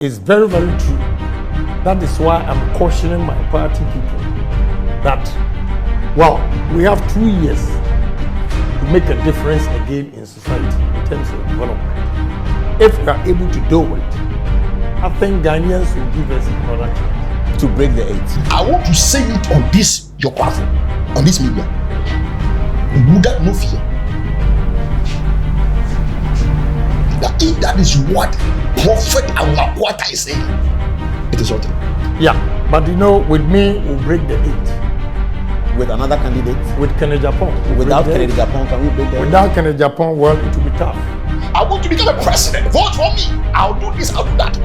It's very, very true. That is why I'm cautioning my party people that, well, we have 2 years to make a difference again in society in terms of development. If we are able to do it, I think Ghanaians will give us another chance to break the 8. I want to say it on this, your platform, on this media. Without no fear. That if that is what Prophet Awakwata is saying, it is something. Yeah, but you know, with me, we'll break the 8. With another candidate? With Agyapong. Without Agyapong, can we break the 8? Without Agyapong, well, it will be tough. I want to become a president. Vote for me. I'll do this, I'll do that.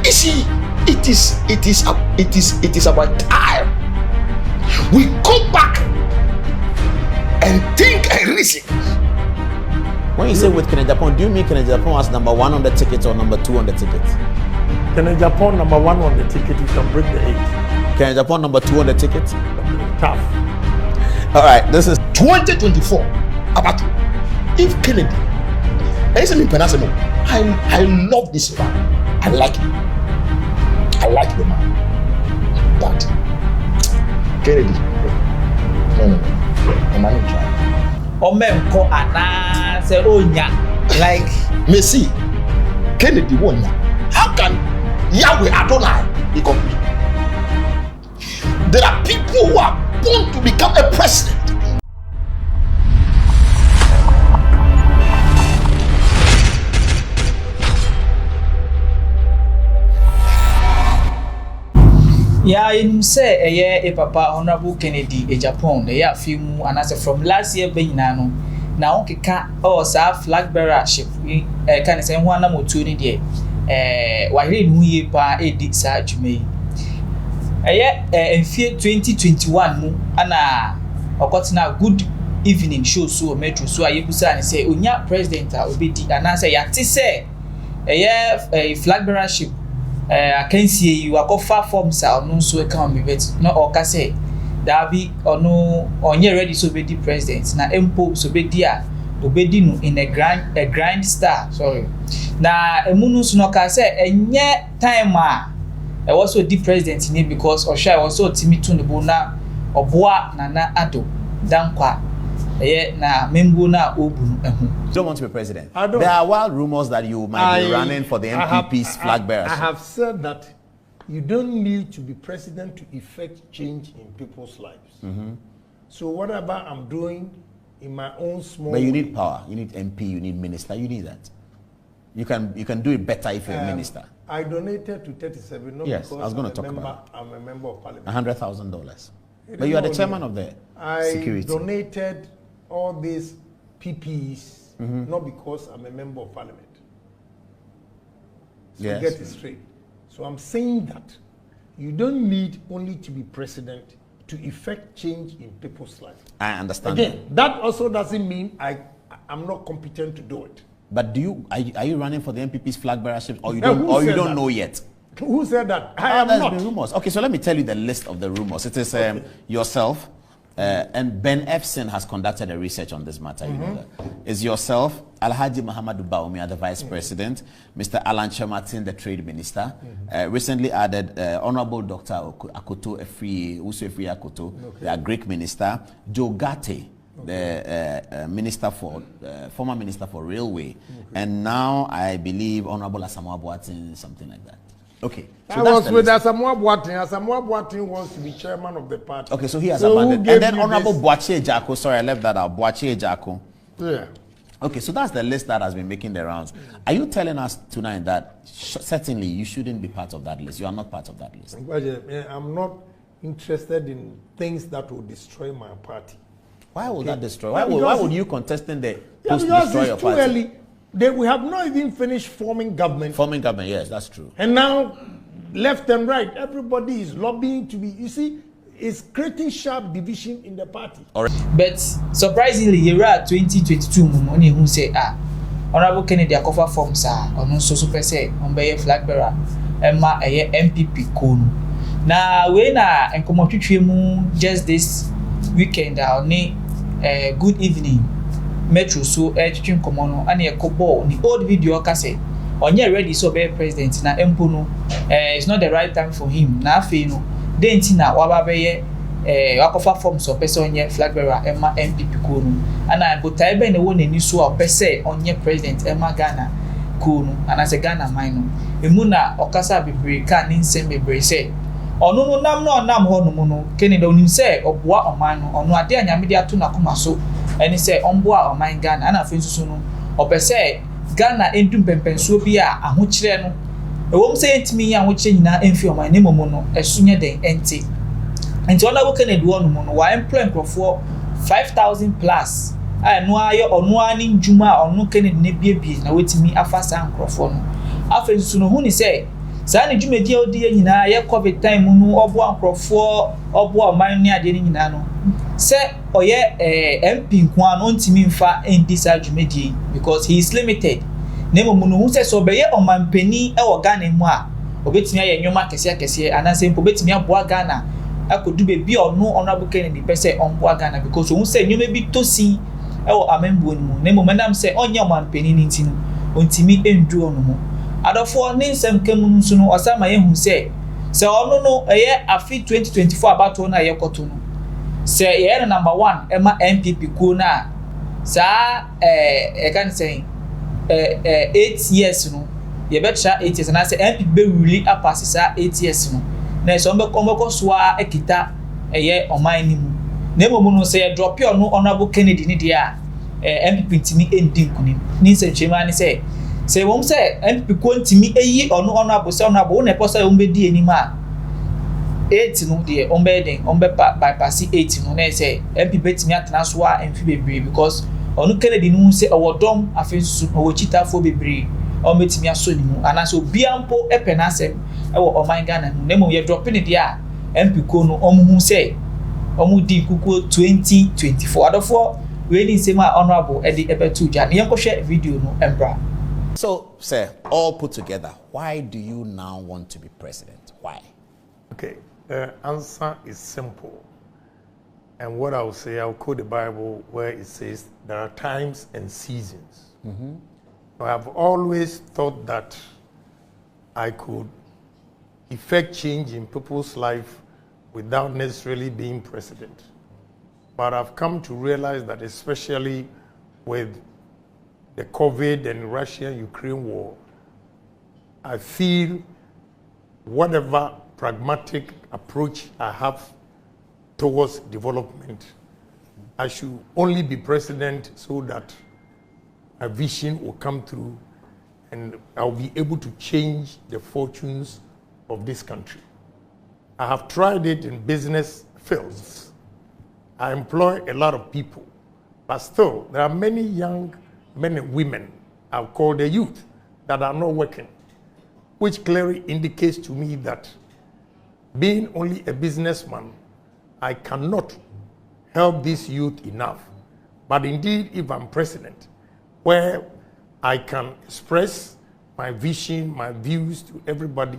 You see, it is about time we go back and think and reason. When you say with Agyapong, do you mean Agyapong as number 1 on the ticket or number 2 on the ticket? Agyapong number 1 on the ticket, you can break the 8. Agyapong number 2 on the ticket? Tough. All right, this is 2024. About if Kennedy, I love this man. I like him. I like the man. But Kennedy, no. The man in charge. Omemko ana se onya like Messi, Kennedy won. How can Yahweh Adonai be complete? There are people who are born to become a president. Yeah, in say a papa Honorable Kennedy Agyapong, the year film and as from last year being nano. Now kika or sa flag bearer ship can say one more tuning there. Why didn't we pa edit sa Jume? In 2021 ana okotina good evening show so metro so ayebusa and say onya president obedi and say yati say a flag bearer ship I can see you are far from so no so can be bet no or can say that be or no on your ready so be the president na empo so be dia obedi no in a grind star sorry na emunu so no can say enye time I was so the president in because or shy was so timid to the bona or boa nana ado dankwa na membu na obu You don't want to be president. There are wild rumors that you might be running for the MPP's flag bearers. I have said that you don't need to be president to effect change in people's lives. So whatever I'm doing in my own small But you need power. You need MP, you need minister, you need that. You can do it better if you're a minister. I donated to 37, not yes, because I was going to talk about I'm a member of parliament. $100,000. But you are the chairman of the security. I donated all these PPs not because I'm a member of parliament. So yes. Get it straight. So I'm saying that you don't need only to be president to effect change in people's lives. I understand. Again, that also doesn't mean I'm not competent to do it. But are you running for the MPP's flag bearership or you don't know yet? Who said that? I am not. Been rumors. Okay, so let me tell you the list of the rumors. It is yourself, and Ben Efson has conducted a research on this matter. You know that. It's yourself, Alhaji Muhammadu Bawumia, the vice president, Mr. Alan Chematin, the trade minister, recently added Honorable Dr. Akoto Efri Akoto, the Greek minister, Joe Gate, the former minister for railway, and now I believe Honorable Asamoah Boateng, something like that. Okay. So I was with Asamoah Boateng. Asamoah Boateng wants to be chairman of the party. Okay, so he has abandoned. And then Honorable Boakye Ejako, sorry, I left that out. Boakye Ejako. Yeah. Okay, so that's the list that has been making the rounds. Are you telling us tonight that certainly you shouldn't be part of that list? You are not part of that list. I'm not interested in things that will destroy my party. Why would that destroy? Why would you contesting the post because destroy it's your too party? early. We have not even finished forming government. Forming government, yes, that's true. And now, left and right, everybody is lobbying to be. You see, it's creating sharp division in the party. But surprisingly, here at 2022, money who say Honorable Kennedy Akofa form sir, on so super say on by flag bearer, Emma a MPP Kun. Now when and come up to just this weekend, I'll need a good evening. metro so twin komono ana ye kobo ni old video ka say onye ready so be president na empo no it's not the right time for him na afi no denti na waba be ye wakofa form so pese onye flag bearer ema MPP ko no ana botai be ne woni ni so pese onye president ema Ghana ko no ana se Ghana man no emu na okasa bebre ka ni nsem bebre se ono no nam no nam ho no mu no Kennedy onim se oboa oman no ono ade anyame de ato na koma so eni se omboa oman Ghana ana afi nsusu no opese Ghana endum pempensuo bi a ahokyere no ewom se entimi ya ahokyere nyina emfi oman ne momo no esunye den enti ona wo Kennedy wonu mu no wa employ nkrofo 5000 plus no ayo ono ani njuma ono Kennedy ne biebie na wetimi afasa nkrofo no afi nsusu no hu ni se saa ne dwumadi a odi nyina ye covid time no obo nkrofo obo oman ne ade nyina no se oye MP nko an ontimi mfa endi saa dwumadi because he is limited nemo mu no hu se so be ye omanpani e wo Ghana mu a obetimi aye nwoma kese anase mpo betimi aboa Ghana akodu be bi ono abu Kennedy pese onboa Ghana because hu se nwoma bi tosi e wo amembo ni mu nemo manam se onye omanpani ni ntinu ontimi endu ono mu adofo ne nsem kemu nso no osama ye hu se ono no eye afi 2024 abato na ye koto no se ye number 1 ema MPP ko na sa can say 8 years no ye betra 8 years na se MPP be really apasi sa 8 years no na so mbeko so a ekita eye oman ni mu na emo no se ye drop your no honorable Kennedy ni dia MPP ntimi endi nkunim ni se chema ni se wom se MPP ko ntimi eyi ono honorable se honorable na eposa yo mbedi enima 8 no de ombe bypass 8 no na say MPP betimi atena so a emfi bebre because onu Kennedy no say awodom afensu owo chitafo bebre o metimi aso ni mu ana so biampo epenasem ewo oman Ghana no nemo ye drop ni dia MPP ko no omu say omu di kuku 2024 adofo we ni say ma honorable edi ebetu ja ne yenkohwe video no embra. So sir, all put together, why do you now want to be president? Why? Okay. The answer is simple. And what I'll say, I'll quote the Bible where it says, there are times and seasons. I have always thought that I could effect change in people's life without necessarily being president. But I've come to realize that especially with the COVID and Russia-Ukraine war, I feel whatever pragmatic approach I have towards development, I should only be president so that my vision will come through and I'll be able to change the fortunes of this country. I have tried it in business fields. I employ a lot of people, but still there are many young men and women, I'll call the youth, that are not working, which clearly indicates to me that being only a businessman, I cannot help this youth enough. But indeed, if I'm president, where I can express my vision, my views to everybody,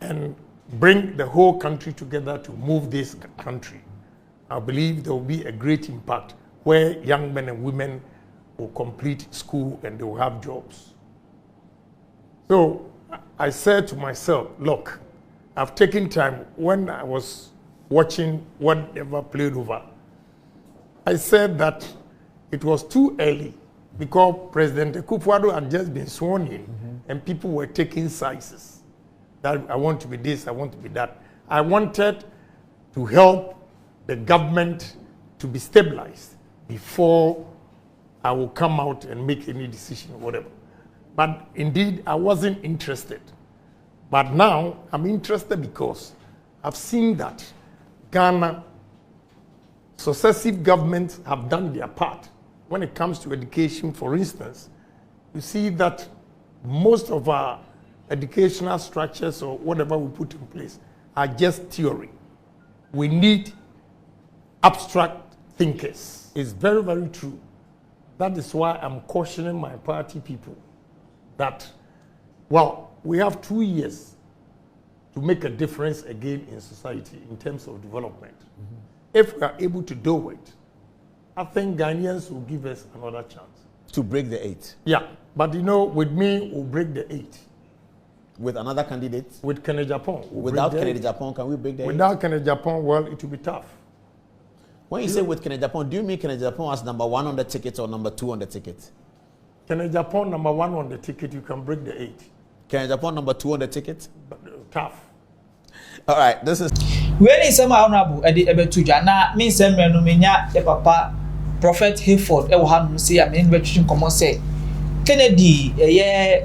and bring the whole country together to move this country, I believe there will be a great impact where young men and women will complete school and they will have jobs. So I said to myself, look, I've taken time. When I was watching whatever played over, I said that it was too early because President Akufo-Addo had just been sworn in and people were taking sides. That I want to be this, I want to be that. I wanted to help the government to be stabilized before I will come out and make any decision or whatever. But indeed, I wasn't interested. But now, I'm interested because I've seen that Ghana, successive governments have done their part. When it comes to education, for instance, you see that most of our educational structures or whatever we put in place are just theory. We need abstract thinkers. It's very, very true. That is why I'm cautioning my party people that, well, we have 2 years to make a difference again in society in terms of development. If we are able to do it, I think Ghanaians will give us another chance. To break the 8? Yeah, but with me, we'll break the 8. With another candidate? With Agyapong. Without Agyapong, can we break the 8? Without Agyapong, well, it will be tough. When you say with Agyapong, do you mean Agyapong as number 1 on the ticket or number 2 on the ticket? Agyapong number 1 on the ticket, you can break the 8. Agyapong number 2 on the ticket? But, tough. All right, this is... When is some honorable at the Ebetuja? Now, me send me no menya, papa, Prophet Hayford, Ewan, say, I mean, veteran common say. Kennedy,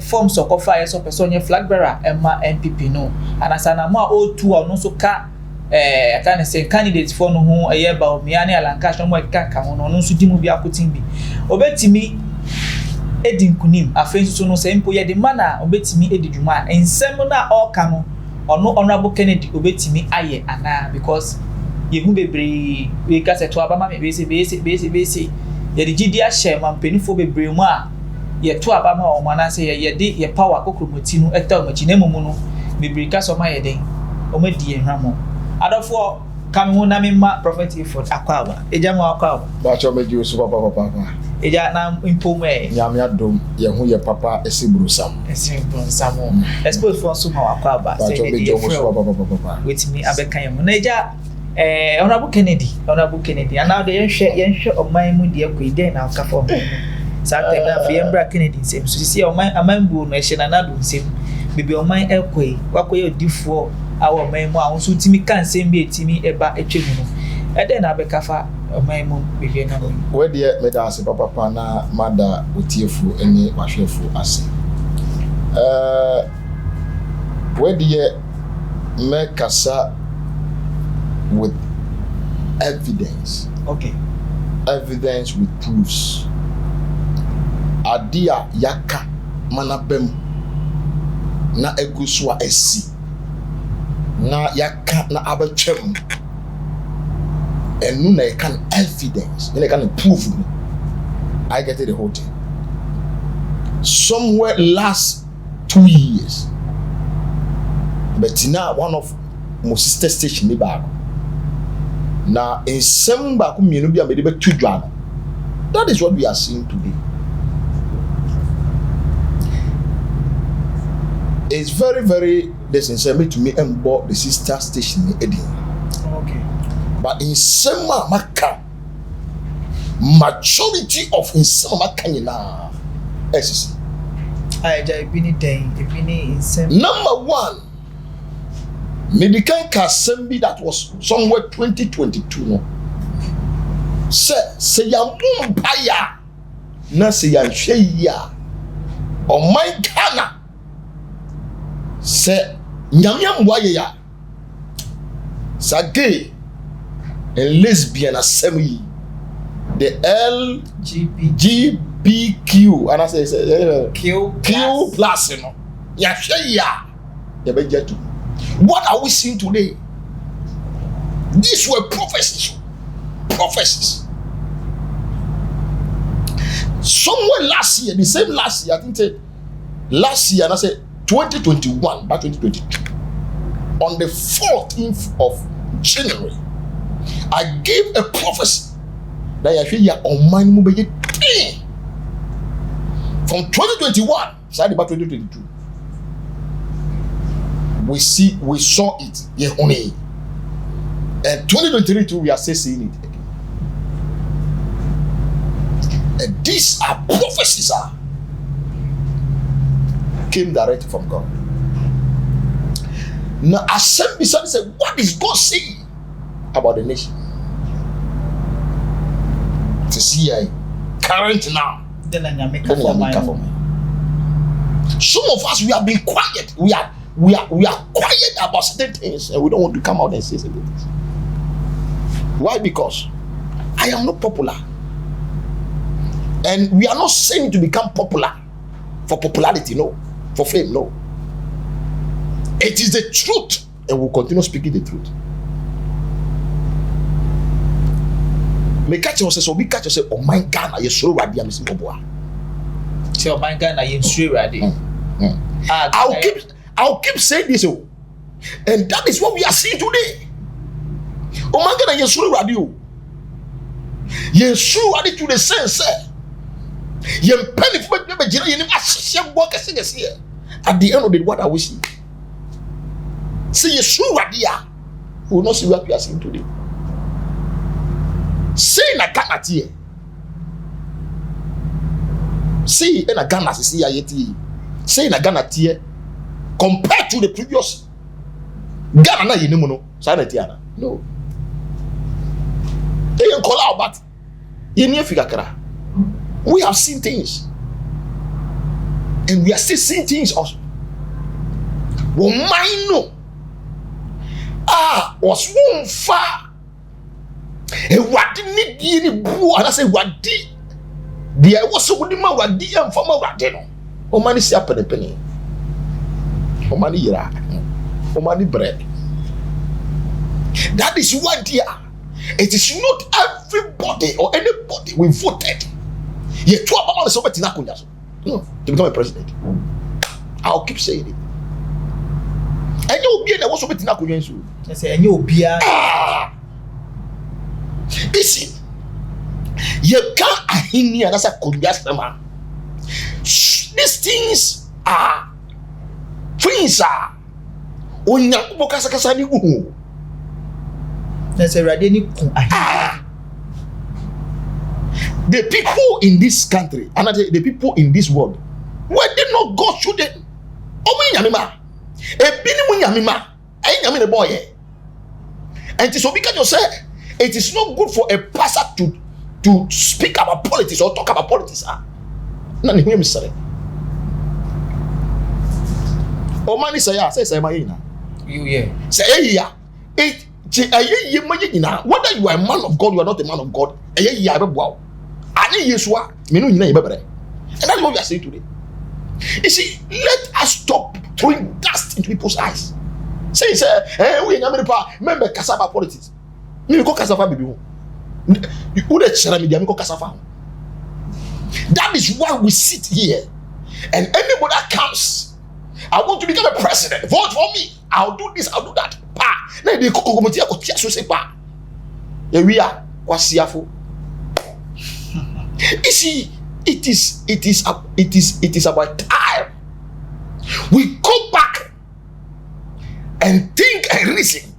forms of offer as a person, flag bearer, Emma MPP, no. And as an amount O2 or no so car, I can't say candidates for no home a year about me, and Lancaster, no can come on, no so dimu be a putting me. Obey me, Edin Kunim, a face so no same poya de manner, obey me, Eddie Juma, and seminar or cano, or no honorable Kennedy, obey me, aye, and because you will be because at Wabama, basic, yet the GDR share, man, penny be brema. Ye to abama o mana say ye de ye power kokromoti no eta o machine mumu no bebrika so ma ye den o ma die hwamo adofo kam ho na me ma prophet Hayford akwa eja ma akwa ba cho me ji so papa eja na impom nyame adom ye ho ye papa esiburu sam Xposed for so ma akwa ba say me ji so papa with me abeka ye mo na eja honorable Kennedy and now the yenhwe oman mu de akoide na aka for Saturday na Fiembra Kennedy same so see amambu no ehye na do nsem bibi oman ekoi wakoye odifo awo oman mu ahun so timi kan sem bi etimi eba etwemu no ede na bekafa oman mu bibi na no we de me da ase papa na mada otiefu ene wahwefu ase we de me kasa with evidence. Okay. Evidence with proofs. Adia yaka manabem na eguswa esi na yaka na abetwem enu na can evidence you can prove me. I get it the whole thing. Somewhere last 2 years, but now one of my sister station back. Now in some back mienu be be to dwan. That is what we are seeing today. It's very, very necessary to me and bought the sister station in Eddie. Okay. But in some maka, majority of in some maka SC. I in some Number one, medical assembly that was somewhere 2022. No. Say ya mumpaya na say ya sheya on my Ghana. Say nyamya mwaye ya sa gay and lesbian assembly the LGBTQ and I say Q plus you know ya sheya ya be get to. What are we seeing today? These were prophecies. Somewhere last year, the same last year, I think last year, and I said 2021, by 2022, on the 14th of January, I gave a prophecy that I feel on my mobile from 2021, started by 2022. We saw it here only. And 2023 too, we are still seeing it again. And these are prophecies came direct from God. Now assembly said, what is God saying about the nation? To see current now. then I make Some of us we have been quiet. We are quiet about certain things and we don't want to come out and say certain things. Why? Because I am not popular. And we are not saying to become popular for popularity, no. For fame, no. It is the truth and we'll continue speaking the truth. Me catch yourself, so we catch yourself, oh my God, you're so right, I'm saying, so my God, you're so ready. I'll keep saying this, and that is what we are seeing today. Oh my God, you're so radio. Yesu ade to the sense yem penny for be gina yenim ahye bo kese here. At the end of the what I will see Yesu ade a we will not see what we are seeing today. Say na Ghana tie. Say na Ghana see ayeti. Say na Ghana tie compared to the previous Ghana na yenimu no sa na tie ana. No. They can call out, but we have seen things, and we are still seeing things also. Womaino was one far. What did you do? And I say, what did there was so good man? What did you from our dinner? Oh, money, see up a penny. Oh, money, oh, money, bread. That is what dear. It is not everybody or anybody we voted. You talk about the Soviet no, to become a president. I'll keep saying it. And you'll be there was Soviet Nakuyan. I say, and you'll be listen, you can't in here. That's a customer. These things are things are on Yakubokasakasani. The people in this country and the people in this world, were they not go through them? And so because you say it is not good for a pastor to speak about politics or talk about politics. None hear me say. Oh man, say my you yeah. Say yeah. Whether you are a man of God, you are not a man of God. And that's what we are saying today. You see, let us stop throwing dust into people's eyes. Say, we remember cassava politics. That is why we sit here. And anybody that comes, I want to become a president, vote for me. I'll do this, I'll do that. We are you see, it is about time we go back and think and reason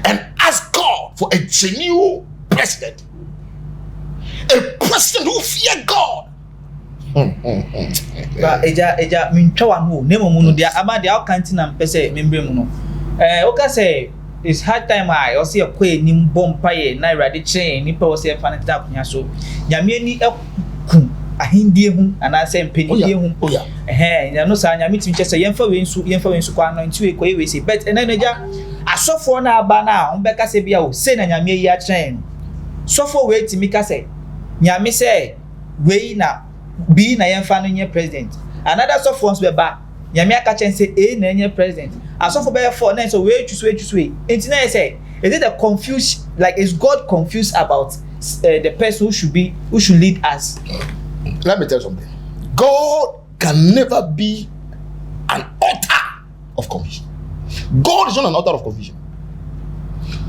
and ask God for a genuine president, a president who fear God. But eja minchwa no nemo mu no dia ama dia o kanti na mpese membre mu no o ka say it's hard time I o say ekwa enim bompaye na irade chen nipa o say fanata akunya so nyame ani eku ahindie hu ana say mpenidie hu ya no sa nyame tim chese yemfa we nsu kwa no nti we ko we say but eja asofo na aba na on beka say bia o say na nyame yi a chen sofo we timi ka say nyame say we na be na yemfa no nye president another soft ones be ba nyame aka chen say na nye president asofo be for na so we choose we enti na say is it a confused, like is God confused about the person who should lead us? Let me tell you something. God can never be an author of confusion. God is not an author of confusion.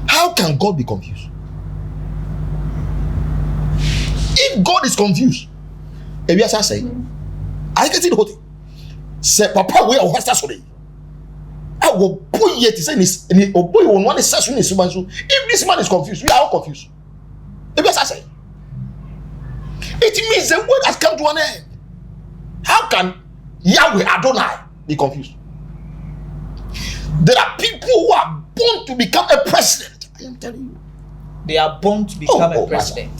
How can God be confused? If God is confused, if you are saying, I get it. Say, Papa, we are what's today. I will put yet to say this, and boy will want to say if this man is confused, we are all confused. If you are saying, it means the word has come to an end. How can Yahweh Adonai be confused? There are people who are born to become a president. I am telling you. They are born to become a president.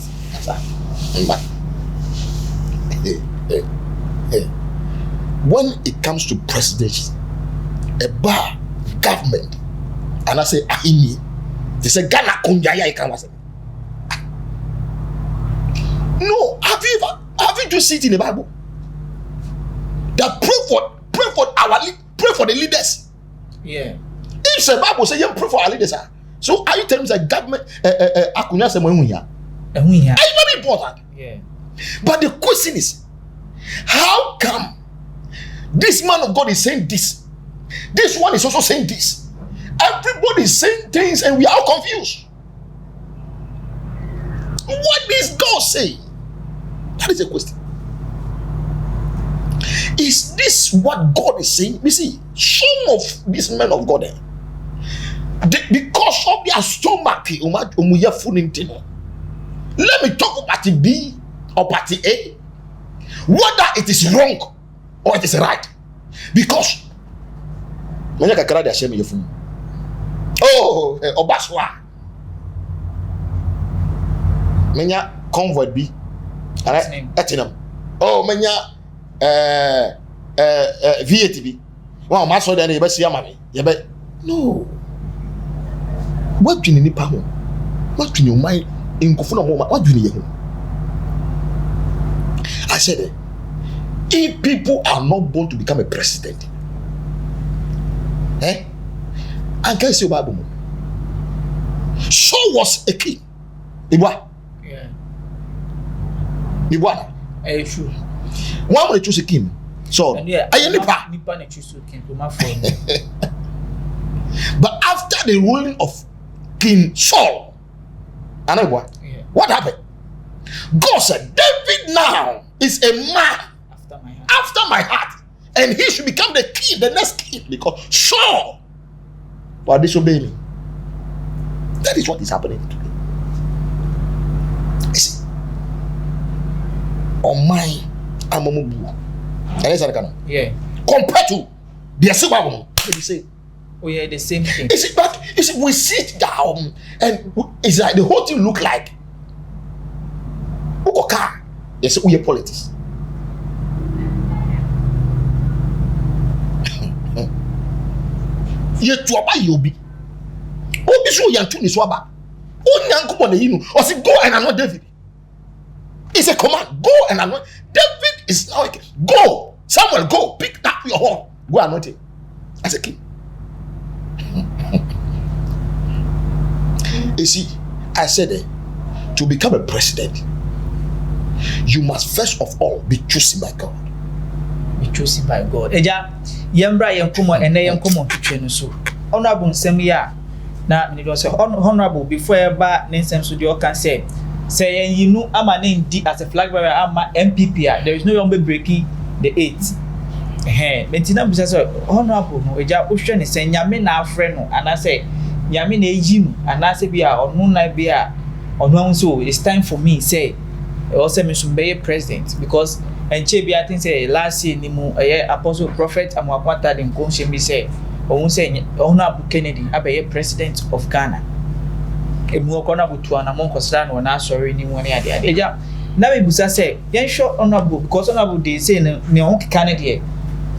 When it comes to presidency, a bar government, and I say ahini, they say Ghana kunjaya ikamase. No, have you just seen it in the Bible? That pray for the leaders. Yeah. If the Bible say you pray for our leaders, so are you telling me that government akunya se mo ehunya? Ehunya. It's very important. Yeah. But the question is, how come this man of God is saying this? This one is also saying this. Everybody is saying things and we are all confused. what is God saying? That is a question. Is this what God is saying? You see, some of these men of God, because of their stomach, let me talk about party B or party A, whether it is wrong or it is right. Because when you can shame your phone, oh, Obaswa, menya convoy B, Etinam, oh, menya VATB. Wow, my son, you see, mammy, no. What do you need, Pamo? What do you mind in Kofuna? What do you need? I said, if people are not born to become a president, I can't say about them. So was a king. Iwa. Yeah. Iwa. True. Why would they choose a king? So, yeah, I nipa. Nipa choose a king. But after the ruling of King Saul, and what happened? God said, David now is a man after my heart, and he should become the king, the next king, because Saul was disobeying me. That is what is happening today. You see, on my Amamubu, yeah, compared to the Asibabu, they say. Oh yeah, the same thing. Is it but is it we sit down and it's like the whole thing look like Ukoka. Yes, we are politics. Ye tuaba yobi. Obi so yantu ni swaba. Onyanko mo na yinu. O say go and anoint David. It's a command. Go and anoint. David is now like, go. Samuel, go. Pick up your horn. Go and anoint him as a king. You see, I said to become a president, you must first of all be chosen by God. Be chosen by God. Eja, yembra yenkomo ene yenkomo twetwe so. Honorable nsem ya na me do say honorable before eba ne nsem so de o kan say yenu ama ne ndi as a flag bearer ama MPP, there is no one breaking the 8. Mentina bisa say honorable no eja wo hwe ne say nyame na afre no ana say nyame na ejim ana say bia onu na bia onu so it's time for me say also me should be president, because enche bia think say last year ni mu apostle prophet Amwakwata de nkonhye bi say onu say honorable Kennedy abaye president of Ghana. Emu okona butu ana mon kosra no na asori ni mu ne ade eja na me busa say yen sure honorable, because honorable dey say ne on keka ne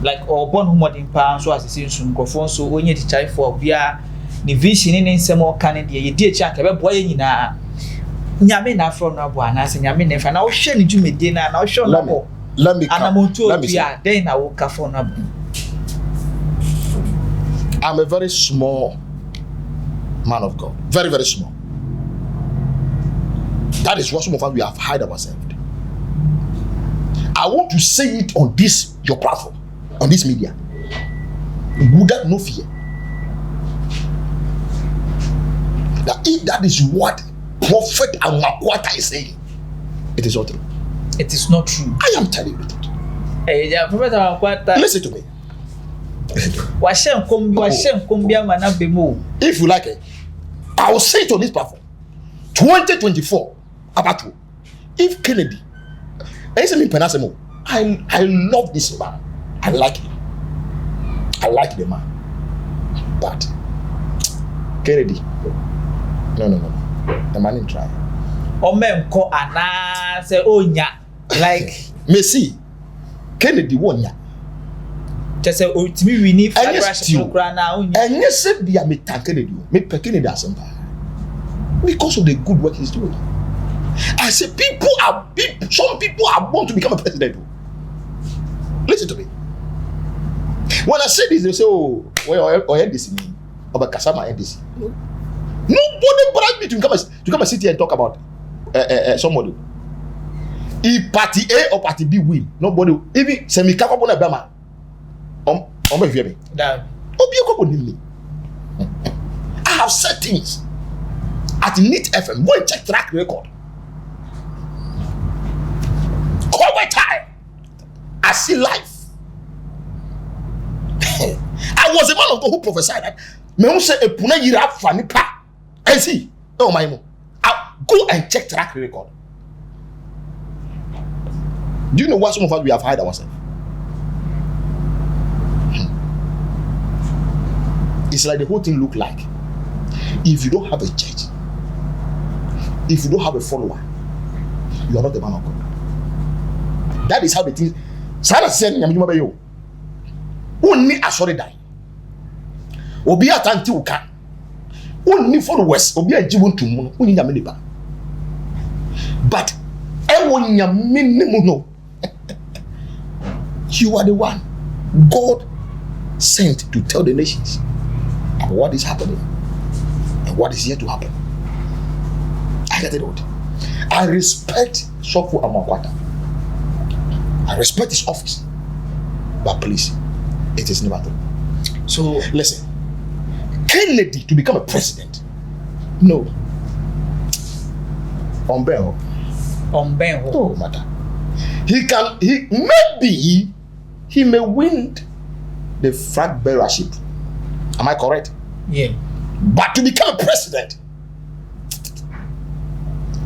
like or born humodin pa so asese nsun krofon so onye di chai for bia ni vision ni nsem o kan de ye di echi aka be boye nyina nyame na afro no abo ana se nyame ne fa na wo hwe ni dwumedie na wo hwe no bo let me bia then na wo ka for no abo. I'm a very small man of God, very very small. That is what some of us we have hide ourselves. I want to say it on this your platform, on this media. Would that no fear? That if that is what Prophet Amwakwata is saying, it is not true. It is not true. I am telling you it. Prophet Amwakwata. Listen to me. If you like it, I will say it on this platform. 2024, about you. If Kennedy, I love this man. I like him. I like the man. But Kennedy, no. The man in try. Omenko ana say onya like Messi Kennedy wonya. Just say ultimate we need flash program na onya. And yes say bia me tan Kennedy. Me pe Kennedy asempa. Because of the good work he's doing. I say some people are born to become a president. Listen to me. When I say this, they say, oh, or this me, or Kasama this. Nobody bribed me to come and sit here and talk about somebody. If party A or party B win, nobody even semi capable na bema. Me hear me. I have said things at NIT FM. Go and check track record. see life. I was a man of God who prophesied that me who say a puna yira fani pa. And see, oh my mo. Go and check track record. Do you know what some of us we have hired ourselves? It's like the whole thing look like. If you don't have a church, if you don't have a follower, you are not the man of God. That is how the thing. Sarah said, "Nyamijuma be yo. Unni asori die. Obi atanti uka. Unni followers. Obi ajibun tumu. Unni nyaminiba. But ewo nyaminimu no. You are the one God sent to tell the nations about what is happening and what is yet to happen. I get it out. I respect Sofu Amakwata. I respect his office. But please, it is never true. So listen, Kennedy to become a president. No. Umbeho. No matter. He may win the flag bearership. Am I correct? Yeah. But to become a president,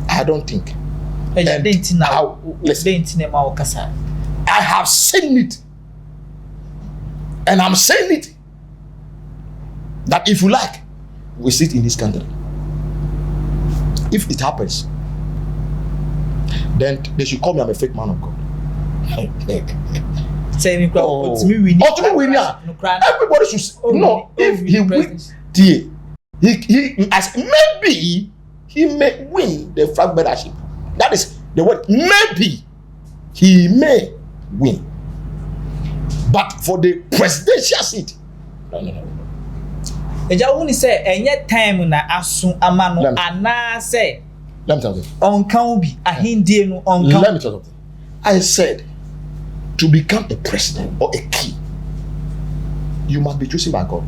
I don't think. Listen, I have seen it, and I'm saying it, that if you like, we sit in this country. If it happens, then they should call me I'm a fake man of God. Everybody should know if he wins. He as maybe he may win the flag bearership. That is the word. Maybe he may win, but for the presidential seat, no. Eja woni say enye time na asu amano ana say. Let me tell you. On can be a Hindi no on can. Let me tell you something. I said, to become a president or a king, you must be chosen by God.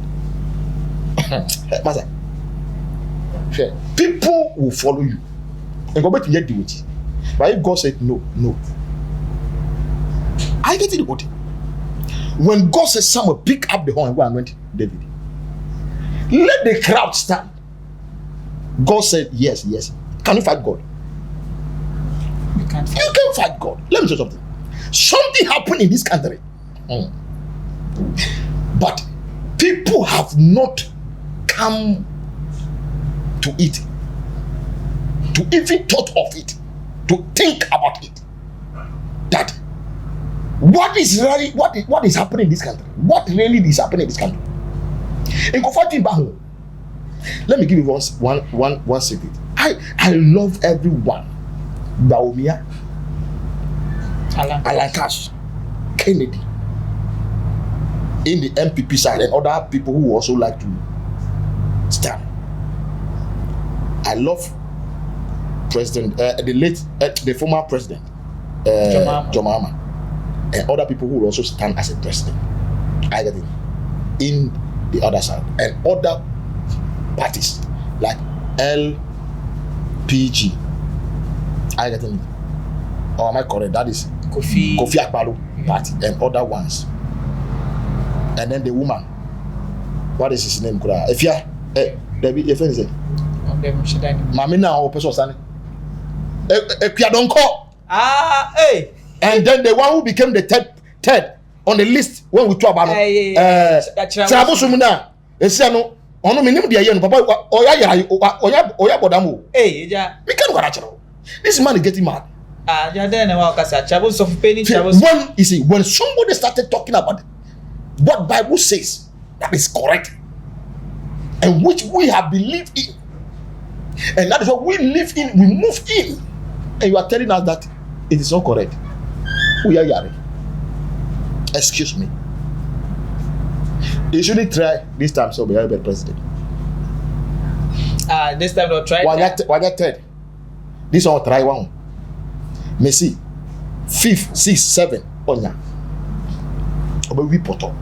Master, people will follow you and go back to your duty. But if God said no, I get it. When God said, "Someone pick up the horn and go and anoint David," let the crowd stand. God said, "Yes." Can you fight God? You can't fight. You can fight God. Let me tell you something. Something happened in this country. But people have not come to it, to even thought of it, to think about it. That what is happening in this country? What really is happening in this country? Let me give you one secret. I love everyone. Baumia, Alan Cash, Kennedy, in the MPP side, and other people who also like to stand. I love President, the former President, John Mahama, and other people who will also stand as a president. I get it. In the other side, and other parties like LPG. I get it. Or am I correct? That is Kofi Akpalo party and other ones. And then the woman. What is his name? If you Debbie, your friend is it? Mamina or person standing. Hey. And then the one who became the third on the list when we talk about Travel Sumuna. Esiano. Ono minim dia ye no papa oya bodamu. Hey, ja. We can't go natural. This man is getting mad. Ja then na wa kasa travel so penny travel. When somebody started talking about what Bible says that is correct and which we have believed in, and that is what we live in, we move in, and you are telling us that it is not correct. We are yari. Excuse me. You shouldn't try this time, so be a better president. This time don't try. Why not third? This one try one. Messi, 5th, 6th, 7th, onya. But we put up.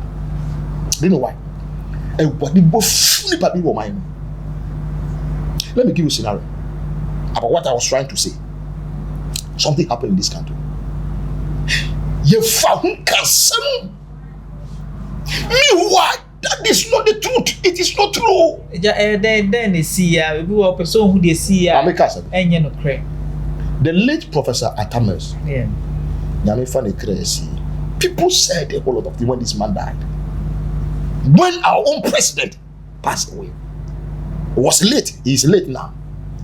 Do you know why? And what the both fully papi were mine. Let me give you a scenario about what I was trying to say. Something happened in this country. You found kasem. Meanwhile, that is not the truth. It is not true. Then they see ya. We go up so who they see ya. And you know, cray. The late Professor Atames. Yeah. People said a whole lot of things when this man died. When our own president passed away, was late. He's late now.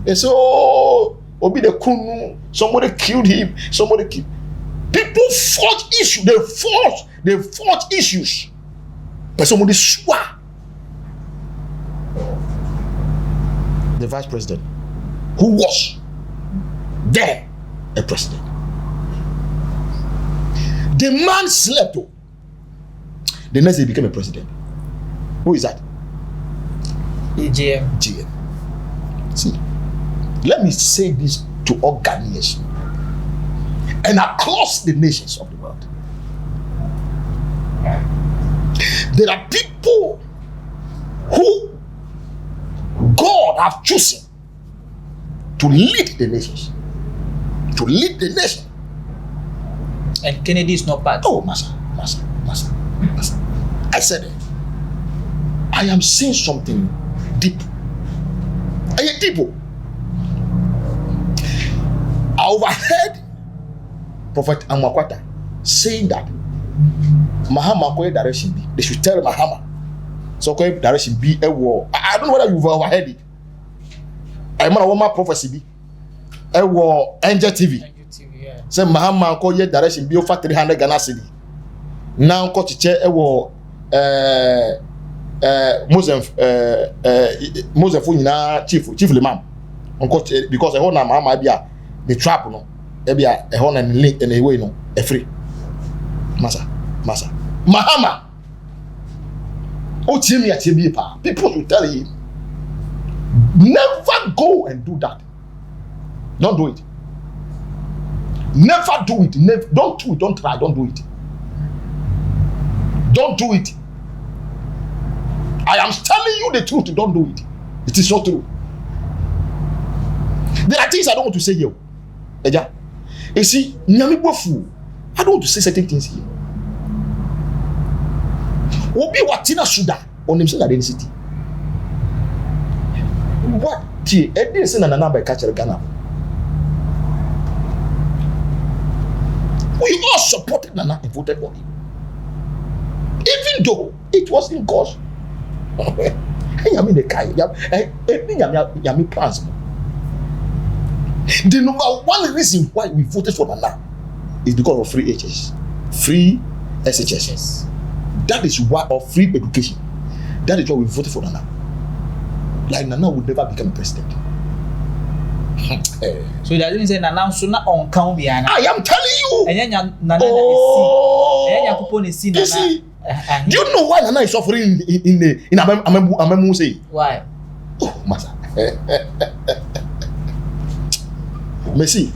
They say, oh, Obi the Kunu, somebody killed him. Somebody killed. People fought issues. They fought issues. But somebody swore. The vice president, who was there, a president. The man slept. The next day he became a president. Who is that? GM. See, let me say this to all Ghanaians and across the nations of the world. There are people who God have chosen to lead the nations. To lead the nation. And Kennedy is not part. Oh, Master. I said it. I am saying something deep. I am deep. I overheard Prophet Amakwata saying that Mahama kwe direction B. They should tell Mahama. So kwe direction B a war. I don't know whether you've overheard it. I want a woman prophecy B. A war Angel TV. Yeah. Say Mahama ko ye direction B over 300 Ghana cedi. Now ko chiche e wo Moses fu nyina chief limam. Onko because e ho na Mahama bia the trap no. E bia e ho na link and e way no e free. Masa. Mahama. People will tell you never go and do that. Don't do it. Never do it. Don't do it. Don't try. Don't do it. Don't do it. I am telling you the truth. Don't do it. It is not true. There are things I don't want to say here. Eja, you see, nyami bofu. I don't want to say certain things here. Obi watina suda on himself at the city. What? Gee, Eddie is in an number catcher Ghana. We all supported Nana and voted for him. Even though it was in God's. The number one reason why we voted for Nana is because of free HS, free SHS. That is why, of free education. That is why we voted for Nana. Like Nana would never become president. So that means Nana so not on count behind. I am telling you. And then Nana is seen. Do you know why Nana is suffering in Amemu say? Why? Oh, Master. Messi,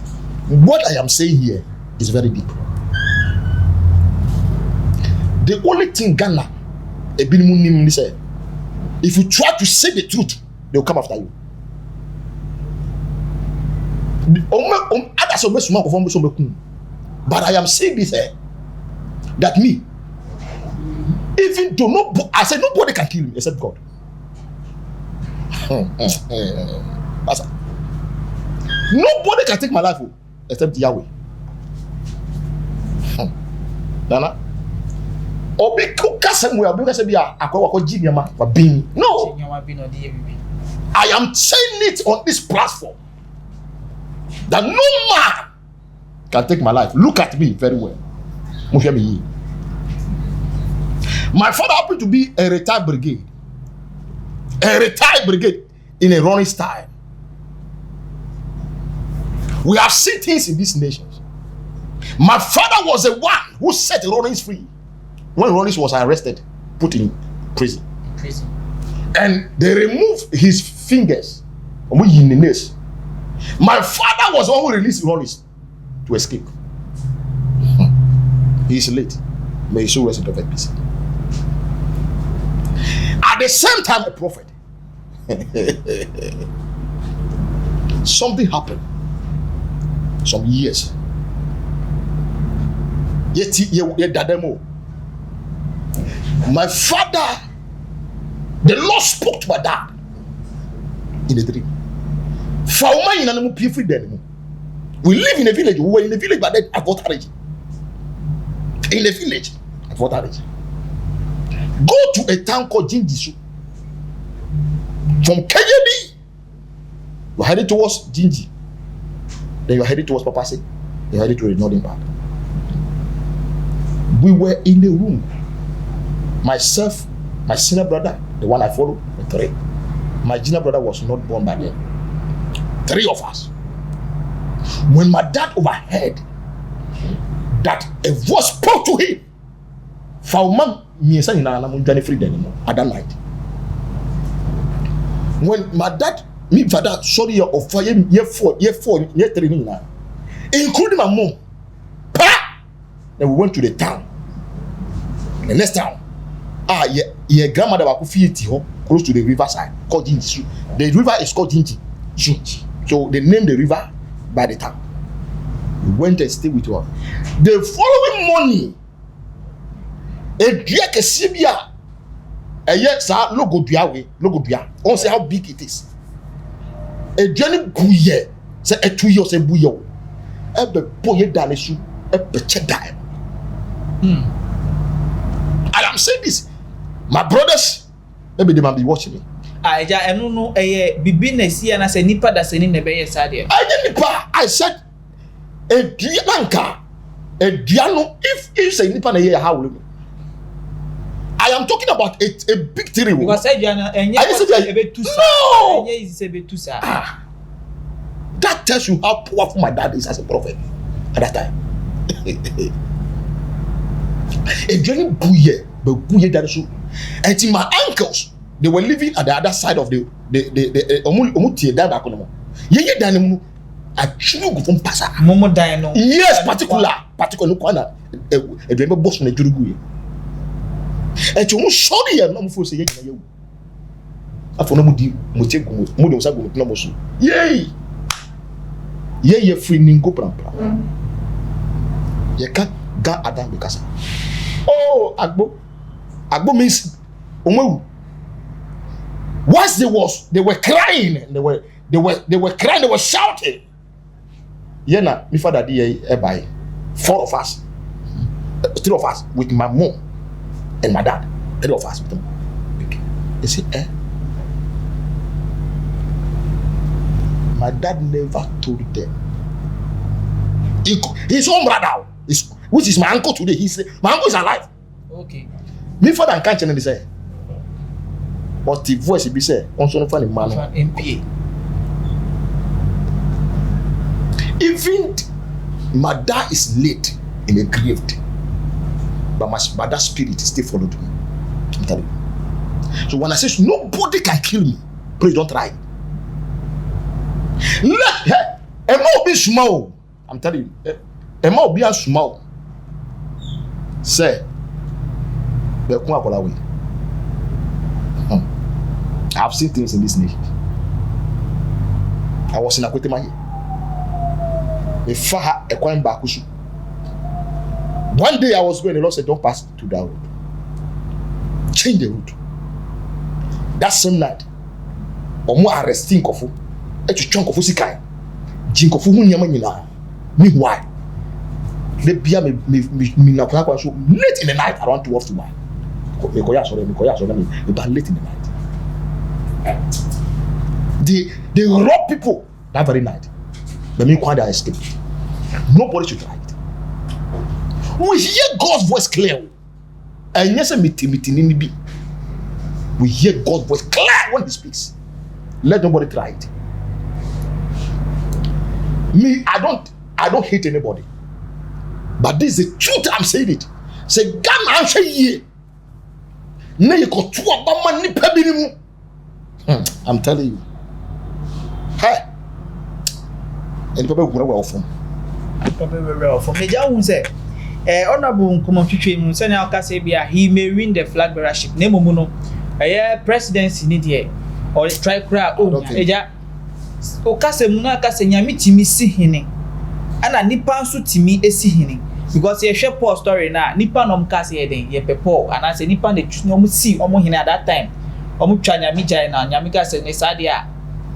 what I am saying here is very deep. The only thing Ghana, say, if you try to say the truth, they will come after you. But I am saying this that me, even though I said nobody can kill me except God. Nobody can take my life except Yahweh. Nana. Obi kukasem we abi kase bia akwa jinyama for being. No. I am saying it on this platform that no man can take my life. Look at me very well. My father happened to be a retired brigade. A retired brigade in a running style. We have seen things in these nations. My father was the one who set Rollins free. When Rollins was arrested, put in prison. And they removed his fingers. My father was the one who released Rollins to escape. He is late. May his soul rest in perfect peace. At the same time, a prophet. Something happened. Some years. ye dademo. My father, the Lord spoke to my dad in a dream. We live in a village. We were in a village, but then at Waterage. In a village at Waterage. Go to a town called Jinjisu. From KJB, you're headed towards Jinji. Then you're headed towards Papase. You're headed to the northern part. We were in the room. Myself, my senior brother, the one I follow, the 3. My junior brother was not born by then. 3 of us. When my dad overheard that a voice spoke to him, at that night. When my dad, me father, sorry, of year 4, year 3, including my mom, then we went to the town. The next town, your grandmother was close to the riverside called Jinji. The river is called Jinji. So they named the river by the town. We went and stayed with her. The following morning, a Diak Sibia, a yes, logo Dua. On say how big it is. A journey bouye, say a 2 years a bouyo. A boy danesu, a pechedai. I am saying this. My brothers, maybe they might be watching me. Aja enu no bibi na si na se nipa da se ni ne be yesade. I said Edianka Ediano if say nipa na ye how will I am talking about a big tree. Because Ediano enye no. Enye is betusa. That tells you how powerful my dad is as a prophet at that time. Ediano buye, but buye that so. And my uncles, they were living at the other side of the Ye danemu actually go from pasa. Momo dino. Yes, particular kwana e do boss na jurugu. E ti mo sorry ya no mo fo se ye na yewu. Afo na mo di mo tegum mo de sa go na mo so. Ye free ningo prampra. Ye ka ga adam be kasa. Oh, Agbo means Omewu. Once they were crying, they were crying, they were shouting. Yena, my father did by 4 of us, 3 of us with my mom and my dad, 3 of us with them. They say, my dad never told them. His own brother, which is my uncle today, he said, my uncle is alive. Okay. Me father can't change and say. But the voice be say, on so funny man. MPA. Even my dad is late in a grave, but that spirit still followed me. I'm telling you. So when I say nobody can kill me, please don't try. Let Emma be small. I'm telling you, Emma be small. Say, I've seen things in this nation. I was in Akwetema here. One day I was going, the Lord said, don't pass to that road. Change the route. That same night, Omo arresting Kofu. Etu chon Kofu sikai. Jin Kofu hu nyama nyina. Meanwhile, the bia me na kwa so late in the night around 12 to 1. Mikoya sorry, but late in the night. They rob people that very night. But meanwhile they escape. Nobody should try it. We hear God's voice clear. And yes, we hear God's voice clear when He speaks. Let nobody try it. Me, I don't hate anybody. But this is the truth. I'm saying it. Say, God, I'm saying ye. I'm telling you. Hey. And people go well from. Meja won say honorable Nkomo Twitwe mu say na aka say bia he may win the flag bearership na momu no presidency ni de or strike cry eja o kasa mu na aka say nyame timi si hene ana nipa nso timi esi hene because you share Paul story na nipa nom ka say den ye pe Paul and I say nipa de no see omo hina at that time omo twa nyame jai na nyame ka say ne sade a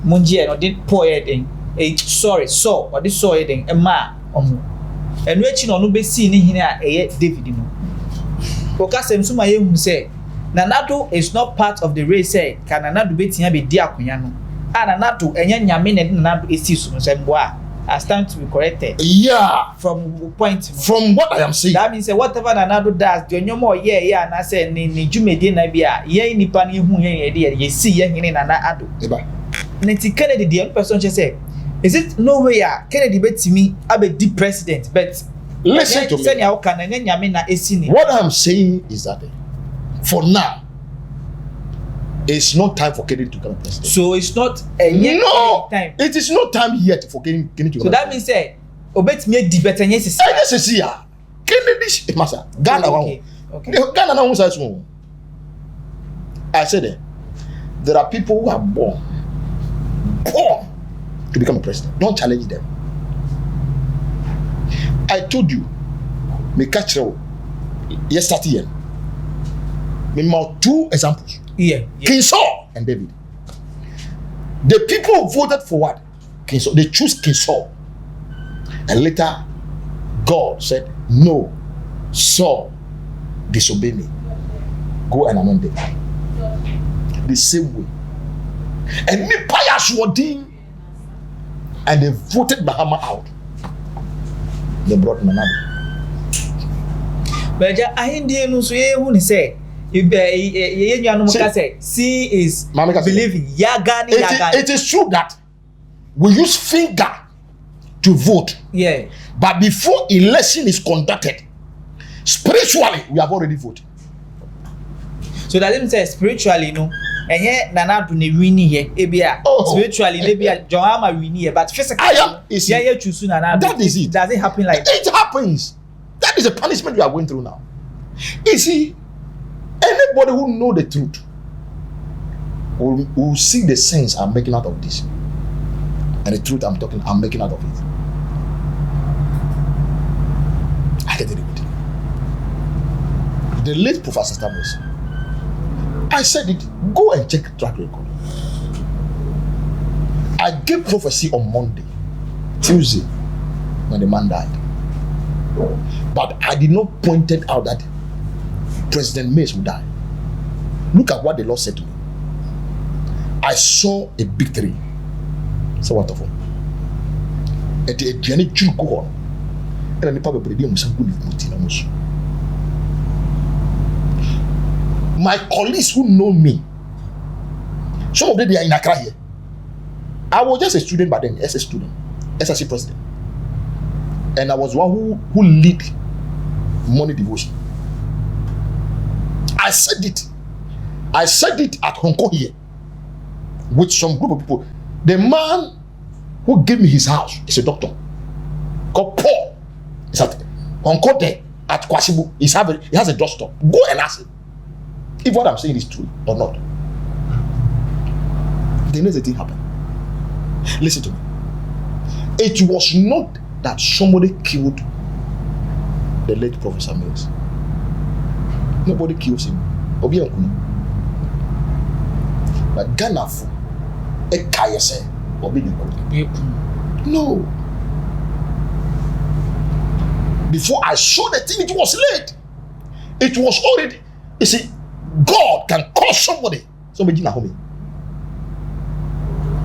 monje no did Paul den sorry so or this so den e ma omo enu echi no be see ni hina eye David no oka sem so ma ye hu say Nanado is not part of the race say can Nanado betia be di akonya no Nanado enye nyame ne Nanado esi so no say mboa I stand to be corrected. Yeah. From point. From what I am saying. That means whatever Nanado does, the onyomo and I say ni jumedi na bia ye nipa ni hu ye see ye hine na ado. Eba. Nti Kennedy the person just say, is it no way Kennedy betimi abe the president but listen to me. What I'm saying is that for now it's not time for Kennedy to become president. So it's not time. It is not time yet for Kennedy to become president. So that means say obetime di better yes Kennedy massa Ghana okay. Ghana now wants us. I said there are people who are born to become a president. Don't challenge them. I told you me catch yesterday. Me more two examples. Yeah. King Saul and David. The people voted for what? King Saul. They choose King Saul. And later, God said, no, Saul, disobey me. Go and anoint David. The same way. And me pious wording. And they voted Bahama out. They brought Nanado. But I Indian no so ye say C is believing. It is true that we use finger to vote. Yeah. But before election is conducted, spiritually we have already voted. So that means spiritually, no. And yet Nanado ne win here. Spiritually, maybe Johama win here, but physically, choose Nanado. That is it. Does it happen like that? It happens. That is the punishment we are going through now. You see, anybody who know the truth will see the sense I'm making out of this. And the truth I'm making out of it. I get it with it. The late Professor Stamos, I said it, go and check track record. I gave prophecy on Monday, Tuesday, when the man died. But I did not point it out that President Mays would die. Look at what the Lord said to me. I saw a big tree. So what of it? A journey to go on. And the Papa my colleagues who know me, some of them they are in Accra here. I was just a student by then, as a student, SSC president. And I was one who lead money devotion. I said it at Hong Kong here with some group of people. The man who gave me his house is a doctor called Paul. He's at Hong Kong there at Kwasibu. He has a drugstore. Go and ask him if what I'm saying is true or not. The next thing happened. Listen to me. It was not that somebody killed the late Professor Mills. Nobody kills him. But Ghana for a kayase no. Before I saw the thing, it was late. It was already. You see, God can call somebody na home.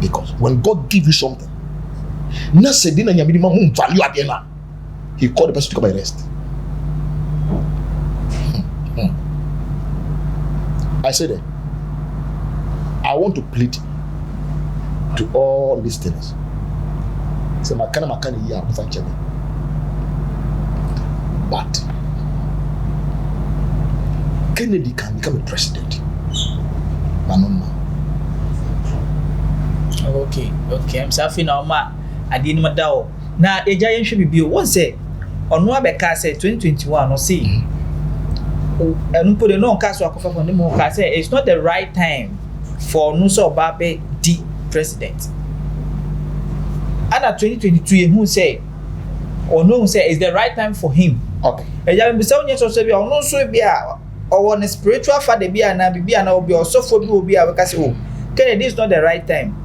Because when God gives you something, value at the end, He called the person to come and rest. I said, I want to plead to all listeners. Say, makana ya kufanchebe. But Kennedy can become a president. Okay. I'm sorry now, ma. I didn't know. Now, a giant should be one say on one back say 2021 or see. And put a no cast of from the more say it's not the right time for Nusa Babe the president. And at 2022, who say or no say it's the right time for him Okay. Eja me say onye so bi ono so bi a or on spiritual father bi ana bi ana obi osofo bi obi a we ka say oh Kennedy, this is not the right time.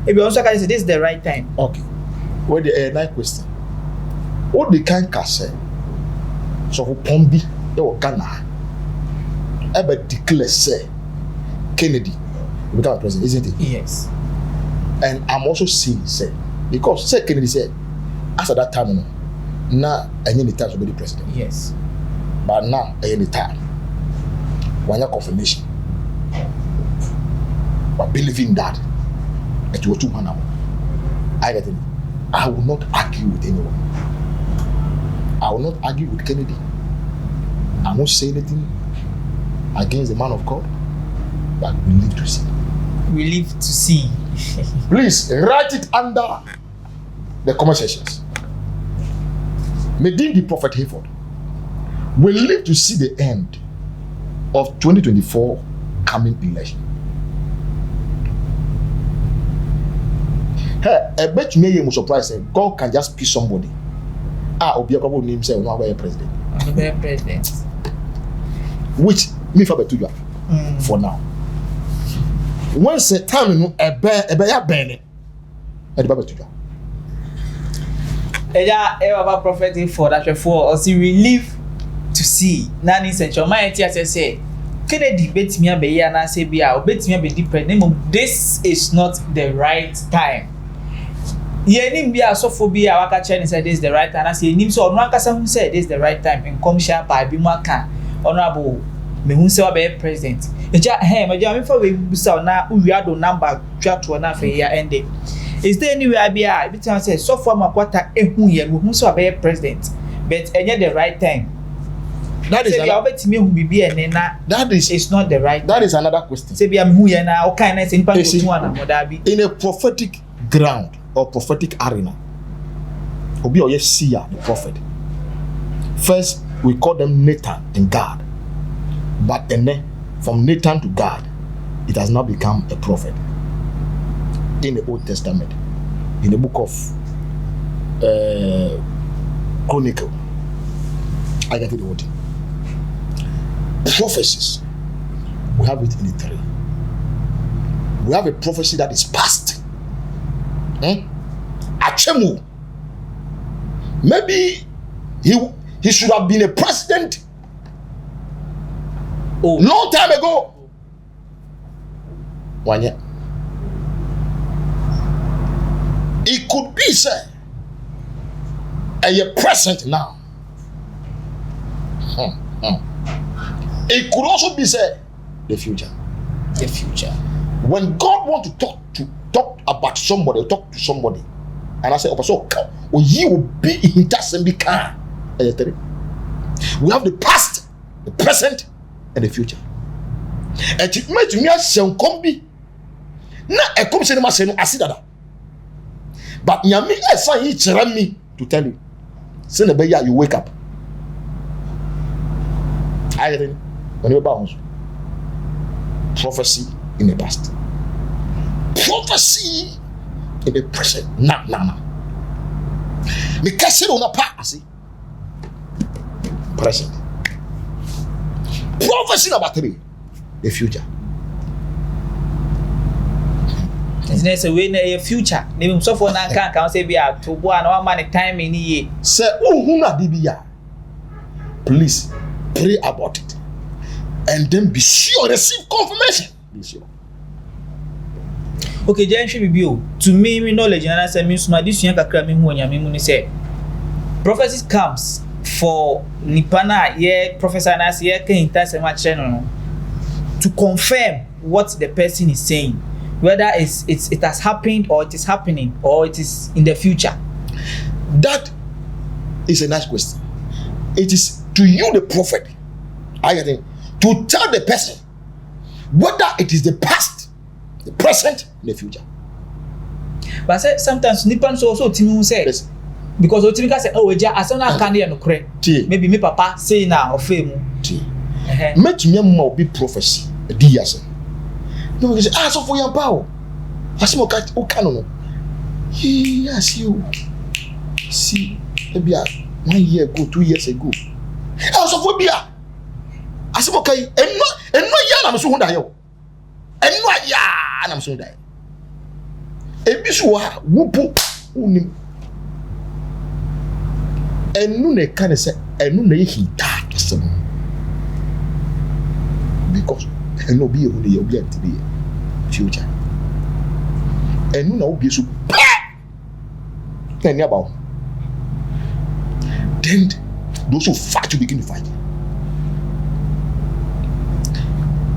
If you also can say this is the right time. Okay. What the night question? What the kind kase? So for Pombi, e wo Ghana. Ever declare say Kennedy will become president, isn't it? Yes. And I'm also seeing say because say Kennedy said after that time no, now any time to be the president. Yes. But now any time when your confirmation. But believing that it was 200. I get it. I will not argue with anyone. I will not argue with Kennedy. I won't say anything against the man of God. But we live to see. We live to see. Please write it under the comment sections. Medin the Prophet Hayford will live to see the end of 2024 coming election. Hey, I bet you may be surprised. God can just pick somebody. Obi Akwabo name say no be president. Be president. Which me for betu for now. When say time no ebe ya ben e de ba betu. Eja Baba prophetic for that for us we live to see. Na ni say my tia say Kennedy bet me abeya na say bia obetimi abedi president. This is not the right time. Yenim bia asofo bia waka che ni say this is the right time. Na say yenim so ono akasa hu say this is the right time in commercial pa bi mu aka honorable me hu say obe president. Eja me fa we busa na uwiado number twato na fe ya ende. Is there anywhere bia every time say so for makwata ehu ye we hu say obe president but enye the right time. That is it's not the right. That is another question. In a prophetic ground or prophetic arena, Obi Oye Sia, the prophet. First, we call them Nathan and God. But then from Nathan to God, it has now become a prophet. In the Old Testament, in the book of Chronicle, I get it what. Prophecies, we have it in the three. We have a prophecy that is past. Achemu. Maybe he should have been a president long time ago. 1 year. It could be said, and you're present now. It could also be said the future. The future. When God wants to talk about somebody, talk to somebody, and I say, so you will be in that same car. We have the past, the present, and the future. And it makes me a combi. Na a come say ma say no asidada. But nyame esa yi kire me to tell you. Say na be ya you wake up. I didn't. When you bounce, prophecy in the past, prophecy in the present. Nah. Me kase on a past, present. Prophecy number 3, the future. It's a way in future. Maybe so for now can't say be a to go and one man time in ye. Say na dibia. Please pray about it. And then be sure, receive confirmation. Be sure. Okay, Jenshi Bibio. To me, knowledge and answer means my this young kakra when Yamimuni say prophecy comes for Nipana, Professor Nas, can channel to confirm what the person is saying, whether it has happened or it is happening or it is in the future. That is a nice question. It is to you, the prophet. I think. To tell the person whether it is the past, the present, and the future. But sometimes Nippons also Timu says because Otimika said, oh, as soon as candy and cray. Maybe me papa say now or fame. Make me be prophecy. Dear son. No, he said, so for your power. I smoke at Okano. Yes, you see, maybe 1 year ago, 2 years ago. phobia. Asimokai, and no yana so hunda yo. And no ya na so dai. Ebisuwa wupu unim. Enu ne kan say enu na he that some. Because enu be who dey obi today future. Enu na obi so then about. Then those who fight to begin to fight.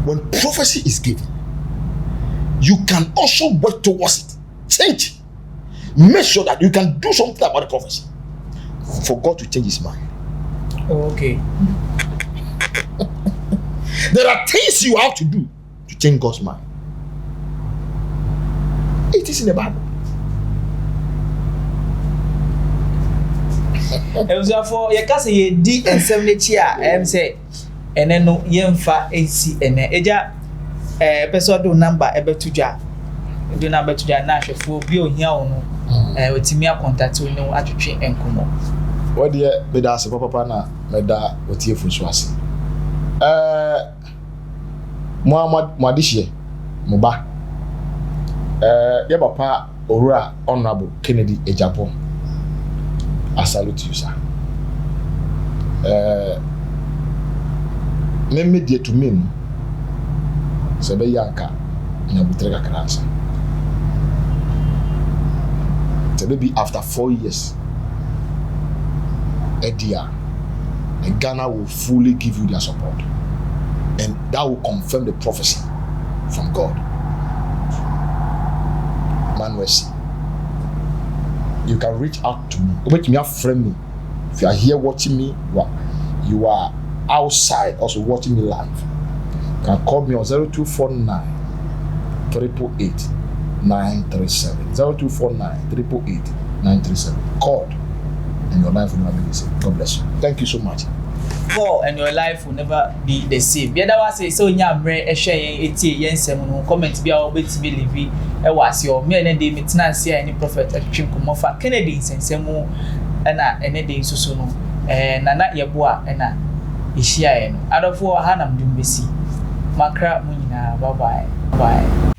When prophecy is given, you can also work towards it. Change. Make sure that you can do something about the prophecy for God to change his mind. Okay. There are things you have to do to change God's mind. It is in the Bible. Therefore, you can say D and 70 years. Say, and then no yemfa AC and eja episode number ebe tuja. Do number tuja na hwefo bi ohia wo no wetimi contact wo no atwetwe enkomo. What dear beda se papa na meda otie fu so ase. Muhammad Mwadishie Muba. Ye papa Owura Honorable Kennedy Agyapong. I salute you, sir. Me dear to me, Sebe Yanka, Nabutrega Kransa. Maybe after 4 years, Edia, and Ghana will fully give you their support, and that will confirm the prophecy from God. Manwesi. You can reach out to me. Make me a friend. If you are here watching me, you are outside also watching me live. You can call me on 0249 388 937. 0249 388 937. Call and your life will never be the same. God bless you. Thank you so much. Call and your life will never be the same. The other one say so nya mre ehwe yen yen nsem no comment bia obetimi live e was your me na dey metina sia any prophet atwin komofa Kennedy nsensemu na ene dey susu no nana yeboa na ehia ye no adofo ha na mdumbesi makra munyina bye bye.